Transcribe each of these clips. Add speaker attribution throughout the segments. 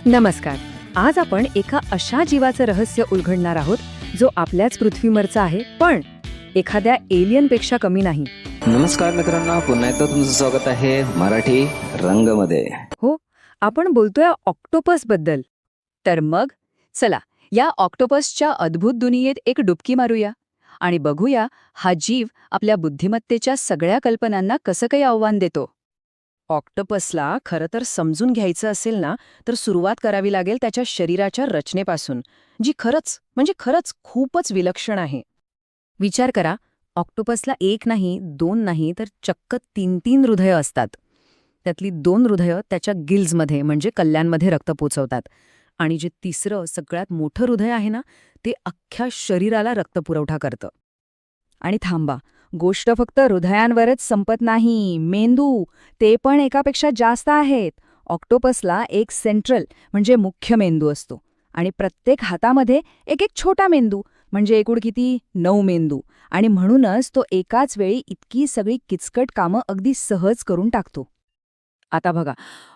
Speaker 1: नमस्कार. आज आपण एका अशा जीवाचं रहस्य उलगडणार आहोत जो आपल्याच पृथ्वीवरचा आहे, पण एखाद्या एलियनपेक्षा कमी नाही.
Speaker 2: नमस्कार मित्रांनो, पुन्हा एकदा तुमचं स्वागत आहे मराठी रंगमध्ये.
Speaker 1: हो, आपण बोलतोय ऑक्टोपस बद्दल. तर मग चला या ऑक्टोपसच्या अद्भुत दुनियेत एक डुबकी मारूया आणि बघूया हा जीव आपल्या बुद्धिमत्तेच्या सगळ्या कल्पनांना कसं काही आव्हान देतो. ऑक्टोपसला खरं तर समजून घ्यायचं असेल ना, तर सुरुवात करावी लागेल त्याच्या शरीराच्या रचनेपासून, जी खरंच खूपच विलक्षण आहे. विचार करा, ऑक्टोपसला एक नाही, दोन नाही, तर चक्क 3-3 हृदयं असतात. त्यातली 2 हृदयं त्याच्या गिल्समध्ये म्हणजे कल्ल्यांमध्ये रक्त पोचवतात, आणि जे तिसरं सगळ्यात मोठं हृदय आहे ना, ते अख्ख्या शरीराला रक्तपुरवठा करतं. आणि थांबा, गोष्ट फक्त हृदयांवरच संपत नाही. मेंदू, ते पण एकापेक्षा जास्त आहेत. ऑक्टोपसला एक सेंट्रल म्हणजे मुख्य मेंदू असतो, आणि प्रत्येक हातामध्ये एक एक छोटा मेंदू, म्हणजे एकूण किती 9 मेंदू. आणि म्हणूनच तो एकाच वेळी इतकी सगळी किचकट कामं अगदी सहज करून टाकतो. आता बघा,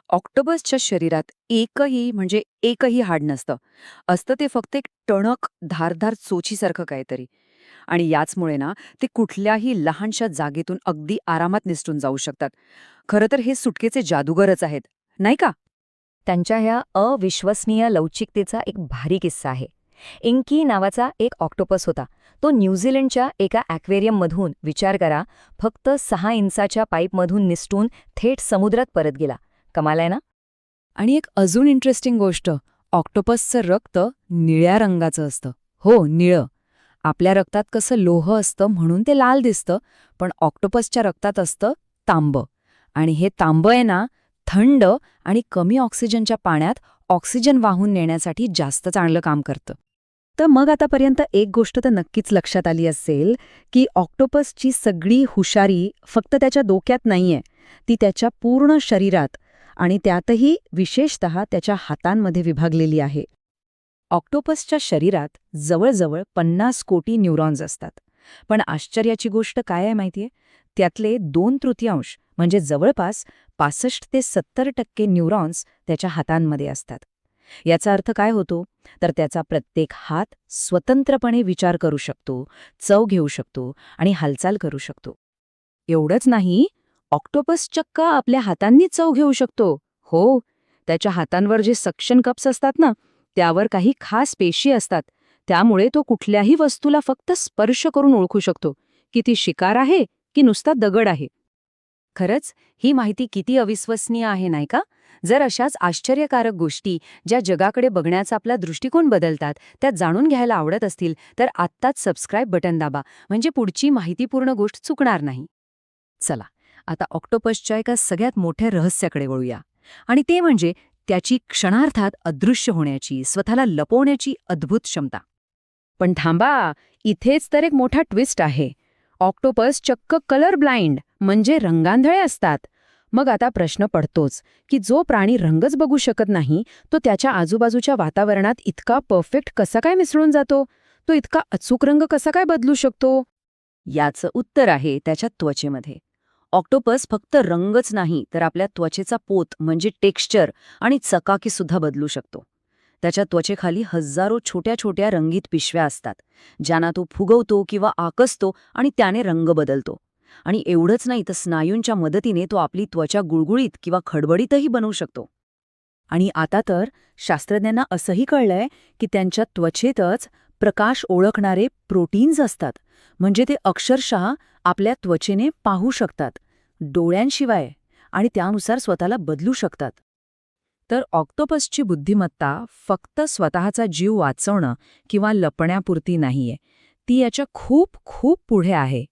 Speaker 1: ऑक्टोपसच्या शरीरात एकही हाड नसतं. असतं ते फक्त एक टणक धारदार चोचीसारखं काहीतरी. आणि याचमुळे ना ते कुठल्याही लहानशा जागेतून अगदी आरामात निसटून जाऊ शकतात. खरं तर हे सुटकेचे जादूगरच आहेत, नाही का? त्यांच्या ह्या अविश्वसनीय लवचिकतेचा एक भारी किस्सा आहे. इंकी नावाचा एक ऑक्टोपस होता. तो न्यूझीलंडच्या एका ॲक्वेरियममधून, विचार करा, फक्त 6 इंचाच्या पाईपमधून निसटून थेट समुद्रात परत गेला. कमाल आहे ना? आणि एक अजून इंटरेस्टिंग गोष्ट, ऑक्टोपसचं रक्त निळ्या रंगाचं असतं. हो, निळं. आपल्या रक्तात कसं लोह असतं म्हणून ते लाल दिसतं, पण ऑक्टोपसच्या रक्तात असतं तांबं. आणि हे तांबं आहे ना, थंड आणि कमी ऑक्सिजनच्या पाण्यात ऑक्सिजन वाहून नेण्यासाठी जास्त चांगलं काम करतं. तर मग आतापर्यंत एक गोष्ट तर नक्कीच लक्षात आली असेल की ऑक्टोपसची सगळी हुशारी फक्त त्याच्या डोक्यात नाहीये, ती त्याच्या पूर्ण शरीरात आणि त्यातही विशेषतः त्याच्या हातांमध्ये विभागलेली आहे. ऑक्टोपसच्या शरीरात जवळजवळ 50 कोटी न्यूरॉन्स असतात. पण आश्चर्याची गोष्ट काय आहे माहितीये? त्यातले 2/3 म्हणजे जवळपास 65 ते 70% न्यूरॉन्स त्याच्या हातांमध्ये असतात. याचा अर्थ काय होतो? तर त्याचा प्रत्येक हात स्वतंत्रपणे विचार करू शकतो, चव घेऊ शकतो आणि हालचाल करू शकतो. एवढंच नाही, ऑक्टोपस चक्क आपल्या हातांनी चव घेऊ शकतो. हो, त्याच्या हातांवर जे सक्शन कप्स असतात ना, त्यावर काही खास पेशी असतात. त्यामुळे तो कुठल्याही वस्तूला फक्त स्पर्श करून ओळखू शकतो की ती शिकार आहे की नुसता दगड आहे. खरंच ही माहिती किती अविश्वसनीय आहे, नाही का? जर अशाच आश्चर्यकारक गोष्टी, ज्या जगाकडे बघण्याचा आपला दृष्टिकोन बदलतात, त्या जाणून घ्यायला आवडत असतील तर आत्ताच सबस्क्राईब बटन दाबा, म्हणजे पुढची माहितीपूर्ण गोष्ट चुकणार नाही. चला, आता ऑक्टोपसच्या एका सगळ्यात मोठ्या रहस्याकडे वळूया, आणि ते म्हणजे त्याची क्षणार्धात अदृश्य होण्याची, स्वतःला लपवण्याची अद्भुत क्षमता. पण थांबा, इथेच तर एक मोठा ट्विस्ट आहे. ऑक्टोपस चक्क कलर ब्लाइंड म्हणजे रंगांधळे असतात. मग आता प्रश्न पडतोच की जो प्राणी रंगच बघू शकत नाही, तो त्याच्या आजूबाजूच्या वातावरणात इतका परफेक्ट कसा काय मिसळून जातो? तो इतका अचूक रंग कसा काय बदलू शकतो? याचं उत्तर आहे त्याच्या त्वचेमध्ये. ऑक्टोपस फक्त रंगच नाही, तर आपल्या त्वचेचा पोत म्हणजे टेक्स्चर आणि चकाकीसुद्धा बदलू शकतो. त्याच्या त्वचेखाली हजारो छोट्या छोट्या रंगीत पिशव्या असतात, ज्यांना तो फुगवतो किंवा आकसतो आणि त्याने रंग बदलतो. आणि एवढंच नाही, तर स्नायूंच्या मदतीने तो आपली त्वचा गुळगुळीत किंवा खडबडीतही बनवू शकतो. आणि आता तर शास्त्रज्ञांना असंही कळलंय की त्यांच्या त्वचेतच प्रकाश ओळखणारे प्रोटीन्स असतात, म्हणजे ते अक्षरशः आपल्या त्वचेने पाहू शकतात, डोळ्यांशिवाय, आणि त्यानुसार स्वतःला बदलू शकतात. तर ऑक्टोपसची बुद्धिमत्ता फक्त स्वतःचा जीव वाचवणं किंवा लपण्यापुरती नाहीये, ती याच्या खूप खूप पुढे आहे.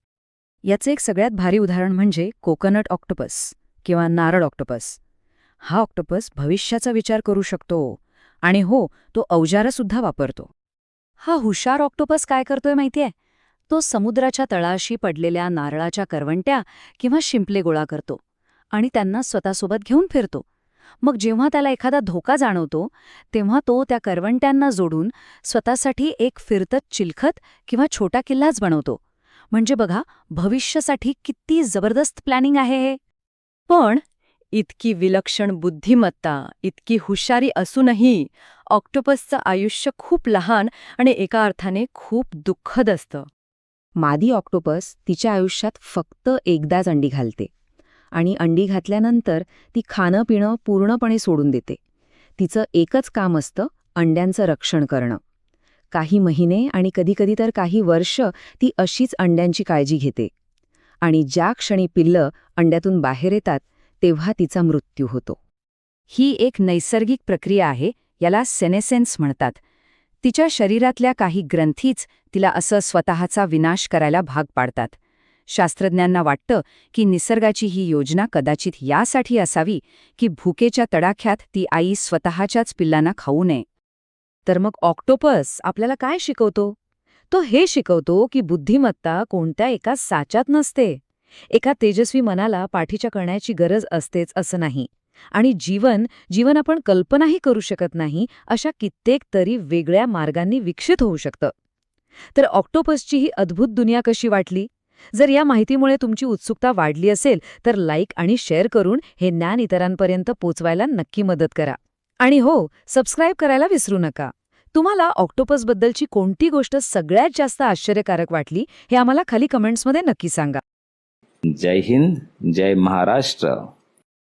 Speaker 1: याचे एक सगळ्यात भारी उदाहरण म्हणजे कोकोनट ऑक्टोपस किंवा नारळ ऑक्टोपस. हा ऑक्टोपस भविष्याचा विचार करू शकतो, आणि हो, तो अवजारंसुद्धा वापरतो. हा हुशार ऑक्टोपस काय करतोय माहितीये? तो समुद्राच्या तळाशी पडलेल्या नारळाच्या करवंट्या किंवा शिंपले गोळा करतो आणि त्यांना स्वतःसोबत घेऊन फिरतो. मग जेव्हा त्याला एखादा धोका जाणवतो, तेव्हा तो त्या करवंट्यांना जोडून स्वतःसाठी एक फिरतत चिलखत किंवा छोटा किल्लाच बनवतो. म्हणजे बघा, भविष्यासाठी किती जबरदस्त प्लॅनिंग आहे हे. पण
Speaker 3: इतकी विलक्षण बुद्धिमत्ता, इतकी हुशारी असूनही ऑक्टोपसचं आयुष्य खूप लहान आणि एका अर्थाने खूप दुःखद असतं.
Speaker 1: मादी ऑक्टोपस तिच्या आयुष्यात फक्त एकदाच अंडी घालते आणि अंडी घातल्यानंतर ती खाणं पिणं पूर्णपणे सोडून देते. तिचं एकच काम असतं अंड्यांचं रक्षण करणं. काही महिने आणि कधीकधी तर काही वर्ष ती अशीच अंड्यांची काळजी घेते. आणि ज्या क्षणी पिल्लं अंड्यातून बाहेर येतात तेव्हा तिचा मृत्यू होतो. ही एक नैसर्गिक प्रक्रिया आहे, याला सेनेसेन्स म्हणतात. तिच्या शरीरातल्या काही ग्रंथीच तिला असं स्वतःचा विनाश करायला भाग पाडतात. शास्त्रज्ञांना वाटतं की निसर्गाची ही योजना कदाचित यासाठी असावी की भुकेच्या तडाख्यात ती आई स्वतःच्याच पिल्लांना खाऊ नये. तर मग ऑक्टोपस आपल्याला काय शिकवतो? तो हे शिकवतो की बुद्धिमत्ता कोणत्या एका साच्यात नसते. एका तेजस्वी मनाला पाठीच्या करण्याची गरज असतेच असं नाही. आणि जीवन आपण कल्पनाही करू शकत नाही अशा कित्येक तरी वेगळ्या मार्गांनी विकसित होऊ शकतं. तर ऑक्टोपसची ही अद्भुत दुनिया कशी वाटली? जर या माहितीमुळे तुमची उत्सुकता वाढली असेल तर लाईक आणि शेअर करून हे ज्ञान इतरांपर्यंत पोचवायला नक्की मदत करा. आणि हो, सबस्क्राईब करायला विसरू नका. तुम्हाला ऑक्टोपसबद्दलची कोणती गोष्ट सगळ्यात जास्त आश्चर्यकारक वाटली हे आम्हाला खाली कमेंट्समध्ये नक्की सांगा.
Speaker 2: जय हिंद, जय महाराष्ट्र.